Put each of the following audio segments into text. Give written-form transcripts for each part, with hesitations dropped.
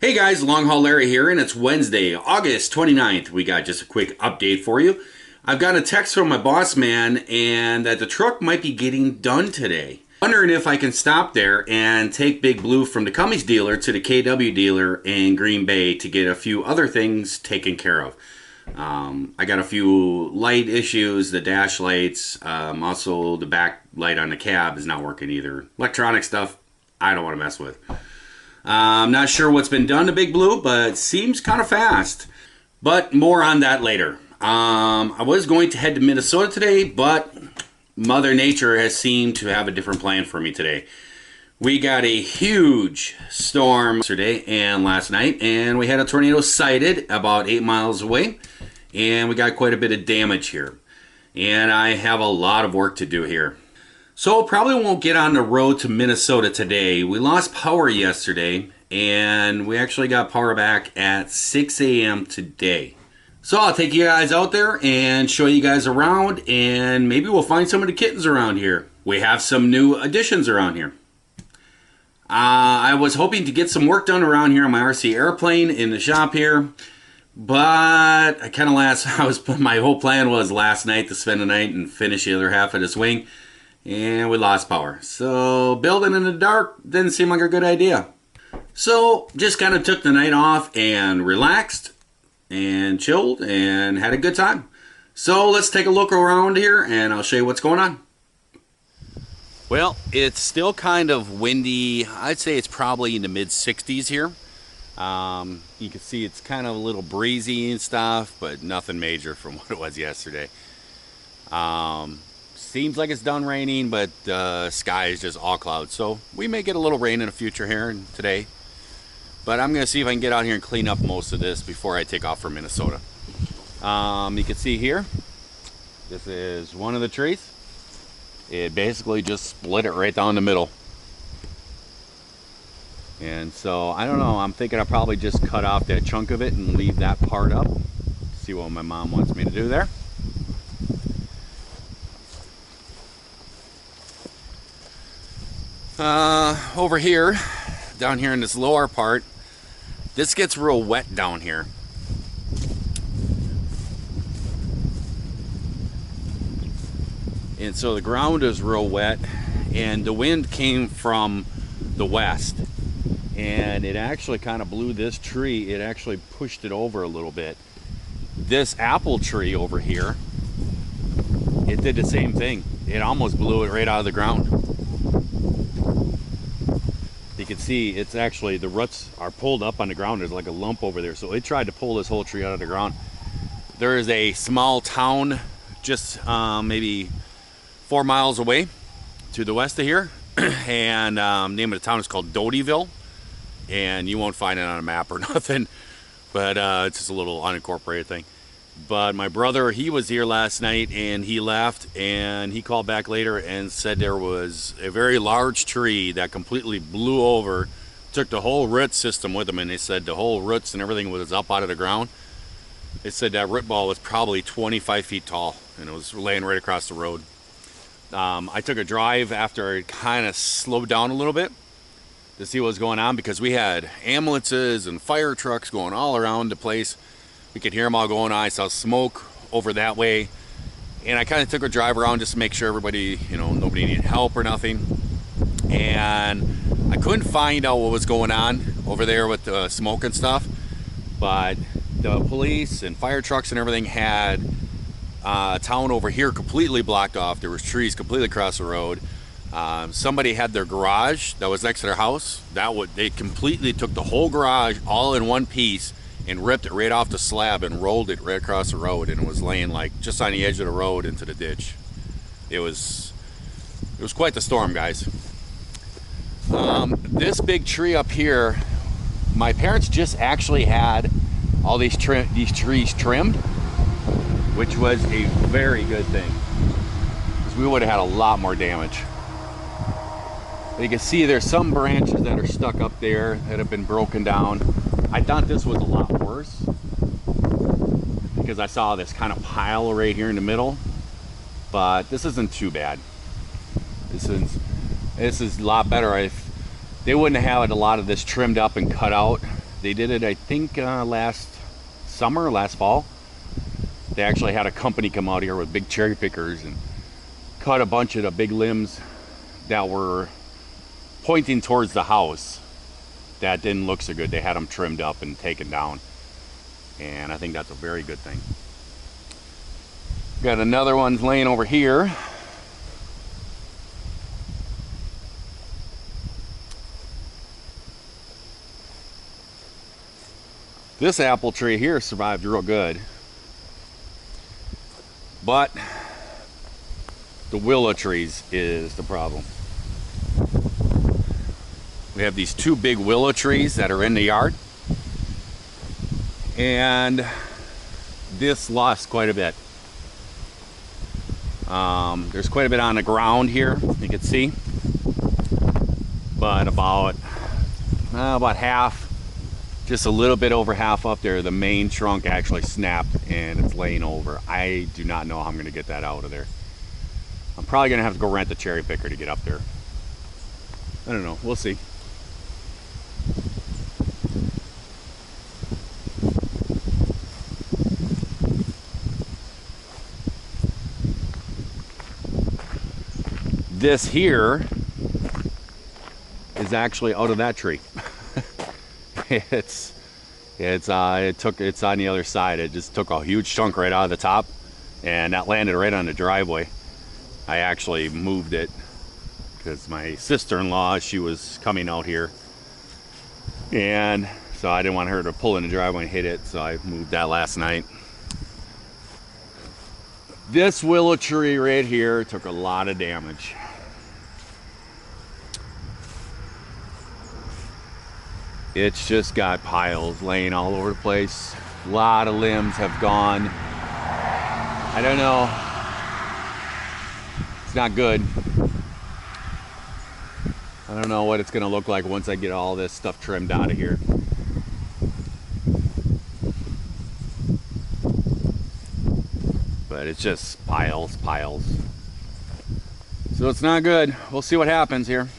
Hey guys, Long Haul Larry here, and it's Wednesday, August 29th. We got just a quick update for you. I've got a text from my boss man, and that the truck might be getting done today. Wondering if I can stop there and take Big Blue from the Cummins dealer to the KW dealer in Green Bay to get a few other things taken care of. I got a few light issues, the dash lights, also the back light on the cab is not working either. Electronic stuff, I don't want to mess with. I'm not sure what's been done to Big Blue, but seems kind of fast. But more on that later. I was going to head to Minnesota today, but Mother Nature has seemed to have a different plan for me today. We got a huge storm yesterday and last night, and we had a tornado sighted about 8 miles away, and we got quite a bit of damage here. And I have a lot of work to do here. So probably won't get on the road to Minnesota today. We lost power yesterday, and we actually got power back at 6 a.m. today. So I'll take you guys out there and show you guys around, and maybe we'll find some of the kittens around here. We have some new additions around here. I was hoping to get some work done around here on my RC airplane in the shop here, but I kind of my whole plan was last night to spend the night and finish the other half of this wing. And we lost power. So building in the dark didn't seem like a good idea. So just kind of took the night off and relaxed and chilled and had a good time. So let's take a look around here and I'll show you what's going on. Well, it's still kind of windy. I'd say it's probably in the mid 60s here. You can see it's kind of a little breezy and stuff, but nothing major from what it was yesterday. Seems like it's done raining, but the sky is just all clouds. So we may get a little rain in the future here and today. But I'm going to see if I can get out here and clean up most of this before I take off for Minnesota. You can see here, this is one of the trees. It basically just split it right down the middle. And so, I don't know, I'm thinking I'll probably just cut off that chunk of it and leave that part up. See what my mom wants me to do there. Over here, down here in this lower part, this gets real wet down here. And so the ground is real wet, and the wind came from the west, and it actually kind of blew this tree. It actually pushed it over a little bit. This apple tree over here, it did the same thing. It almost blew it right out of the ground. You can see it's actually, the roots are pulled up on the ground. There's like a lump over there. So it tried to pull this whole tree out of the ground. There is a small town just maybe 4 miles away to the west of here. And name of the town is called Dotyville. And you won't find it on a map or nothing. But it's just a little unincorporated thing. But my brother, he was here last night and he left, and he called back later and said there was a very large tree that completely blew over, took the whole root system with him, and they said the whole roots and everything was up out of the ground. They said that root ball was probably 25 feet tall and it was laying right across the road. I took a drive after it kind of slowed down a little bit to see what was going on, because we had ambulances and fire trucks going all around the place. We could hear them all going on. I saw smoke over that way. And I kind of took a drive around just to make sure everybody, nobody needed help or nothing. And I couldn't find out what was going on over there with the smoke and stuff. But the police and fire trucks and everything had a town over here completely blocked off. There was trees completely across the road. Somebody had their garage that was next to their house. They completely took the whole garage all in one piece and ripped it right off the slab and rolled it right across the road, and it was laying like just on the edge of the road into the ditch. It was quite the storm, guys. This big tree up here, my parents just actually had all these trees trimmed, which was a very good thing, because we would have had a lot more damage. But you can see there's some branches that are stuck up there that have been broken down. I thought this was a lot worse, because I saw this kind of pile right here in the middle, but this isn't too bad. This is a lot better. If they wouldn't have had a lot of this trimmed up and cut out, They did it, I think, last summer, last fall. They actually had a company come out here with big cherry pickers and cut a bunch of the big limbs that were pointing towards the house that didn't look so good. They had them trimmed up and taken down, and I think that's a very good thing. Got another one laying over here. This apple tree here survived real good, but the willow trees is the problem. We have these two big willow trees that are in the yard, and this lost quite a bit. There's quite a bit on the ground here, you can see, but about half, just a little bit over half up there, the main trunk actually snapped and it's laying over. I do not know how I'm going to get that out of there. I'm probably going to have to go rent the cherry picker to get up there. I don't know, we'll see. This here is actually out of that tree. It's on the other side. It just took a huge chunk right out of the top, and that landed right on the driveway. I actually moved it because my sister-in-law, she was coming out here, and so I didn't want her to pull in the driveway and hit it, so I moved that last night. This willow tree right here took a lot of damage. It's just got piles laying all over the place. A lot of limbs have gone. I don't know. It's not good. I don't know what it's gonna look like once I get all this stuff trimmed out of here. But it's just piles. So it's not good. We'll see what happens here.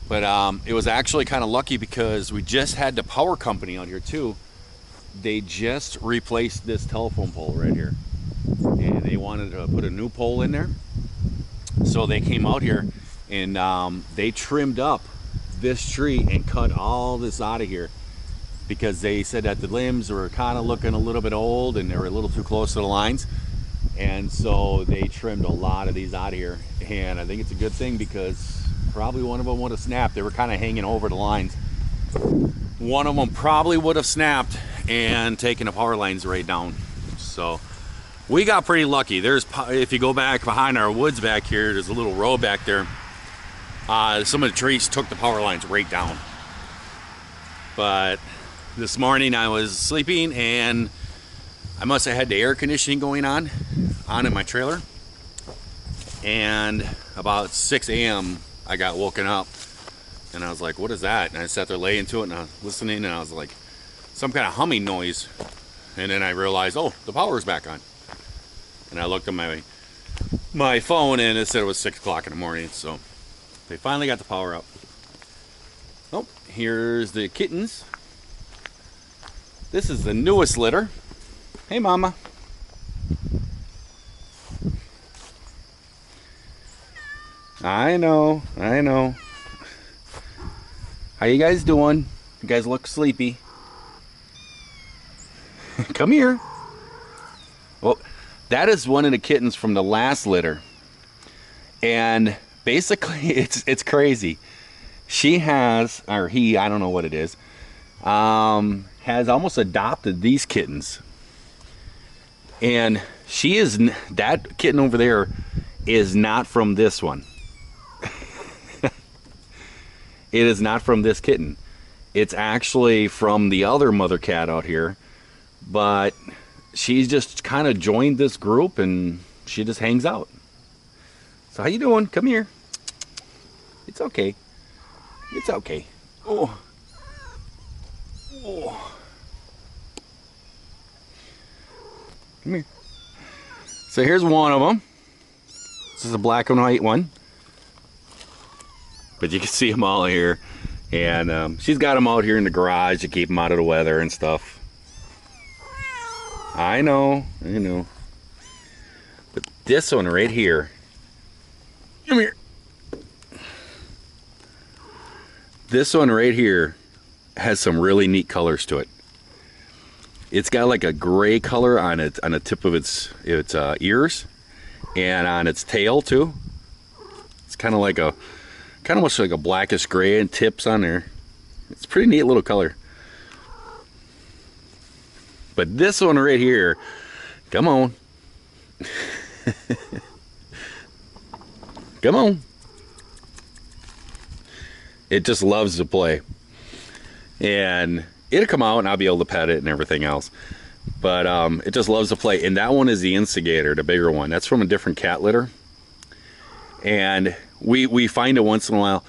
But it was actually kind of lucky because we just had the power company out here too. They just replaced this telephone pole right here, and they wanted to put a new pole in there. So they came out here and they trimmed up this tree and cut all this out of here because they said that the limbs were kind of looking a little bit old and they were a little too close to the lines. And so they trimmed a lot of these out of here, and I think it's a good thing because probably one of them would have snapped. They were kind of hanging over the lines. One of them probably would have snapped and taken the power lines right down. So we got pretty lucky. If you go back behind our woods back here, there's a little road back there. Some of the trees took the power lines right down. But this morning I was sleeping and I must have had the air conditioning going on in my trailer. And about 6 a.m. I got woken up and I was like, what is that? And I sat there laying to it and I was listening and I was like, some kind of humming noise. And then I realized, oh, the power's back on. And I looked at my phone and it said it was 6 o'clock in the morning. So they finally got the power up. Oh, here's the kittens. This is the newest litter. Hey, Mama. I know. How you guys doing? You guys look sleepy. Come here. Well, that is one of the kittens from the last litter. And basically, it's crazy. She has, or he, I don't know what it is, has almost adopted these kittens. And that kitten over there is not from this one. It is not from this kitten. It's actually from the other mother cat out here, but she's just kind of joined this group and she just hangs out. So how you doing? Come here. It's okay. It's okay. Oh. Come here. So here's one of them. This is a black and white one. But you can see them all here. And she's got them out here in the garage to keep them out of the weather and stuff. I know. But this one right here. Come here. This one right here has some really neat colors to it. It's got like a gray color on it, on the tip of its ears, and on its tail too. It's kind of much like a blackish gray and tips on there. It's a pretty neat little color. But this one right here, come on. Come on. It just loves to play. And it'll come out and I'll be able to pet it and everything else. But it just loves to play. And that one is the instigator, the bigger one. That's from a different cat litter. And we find it once in a while.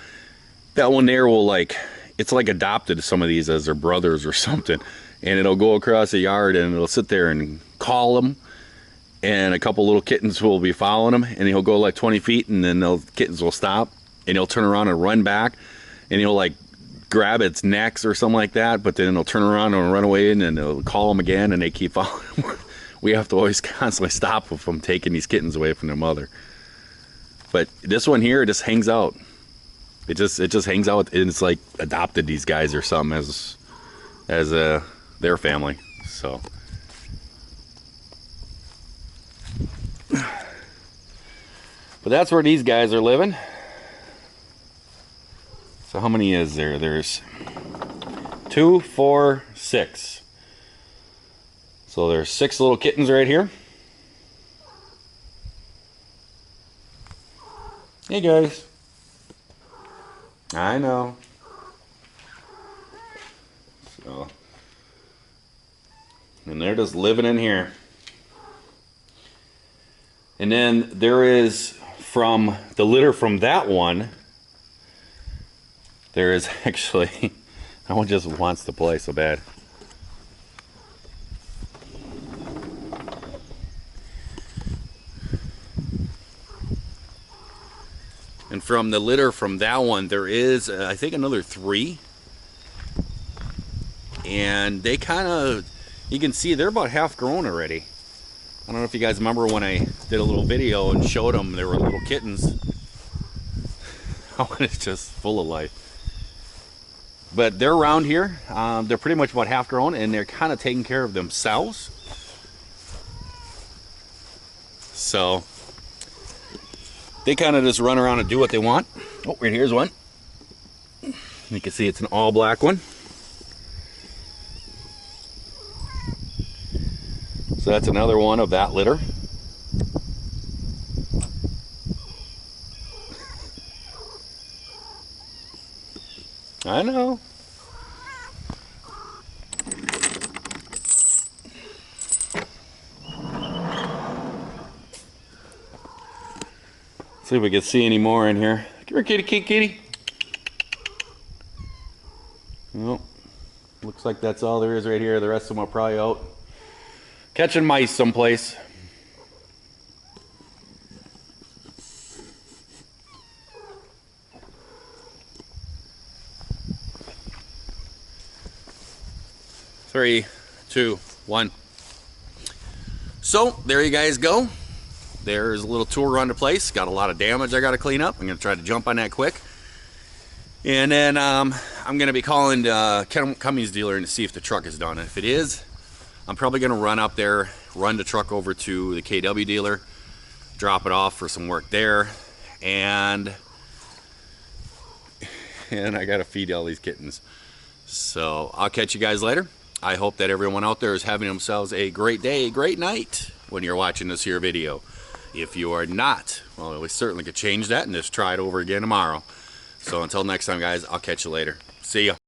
That one there will it's like adopted some of these as their brothers or something. And it'll go across the yard and it'll sit there and call them. And a couple little kittens will be following him. And he'll go like 20 feet and then the kittens will stop. And he'll turn around and run back. And he'll grab its necks or something like that, but then it'll turn around and run away, and then it'll call them again, and they keep following him. We have to always constantly stop them from taking these kittens away from their mother. But this one here, it just hangs out. It just hangs out, and it's like adopted these guys or something as their family. So. But that's where these guys are living. So how many is there? There's 2, 4, 6. So there's 6 little kittens right here. Hey guys. I know. So, and they're just living in here. And then there is from the litter from that one. There is actually, that one just wants to play so bad. And from the litter from that one, there is, I think, another 3. And they kind of, you can see they're about half grown already. I don't know if you guys remember when I did a little video and showed them there were little kittens. That one is just full of life. But they're around here. They're pretty much about half grown, and they're kind of taking care of themselves. So they kind of just run around and do what they want. Oh, right here's one. You can see it's an all black one. So that's another one of that litter. I know. See if we can see any more in here. Come here, kitty, kitty, kitty. Well, looks like that's all there is right here. The rest of them are probably out catching mice someplace. Three, 2, 1. So there you guys go. There's a little tour around the place. Got a lot of damage I got to clean up. I'm going to try to jump on that quick. And then I'm going to be calling the Cummins dealer to see if the truck is done. If it is, I'm probably going to run up there, run the truck over to the KW dealer, drop it off for some work there, and I got to feed all these kittens. So I'll catch you guys later. I hope that everyone out there is having themselves a great day, a great night when you're watching this here video. If you are not, well, we certainly could change that and just try it over again tomorrow. So until next time, guys, I'll catch you later. See ya.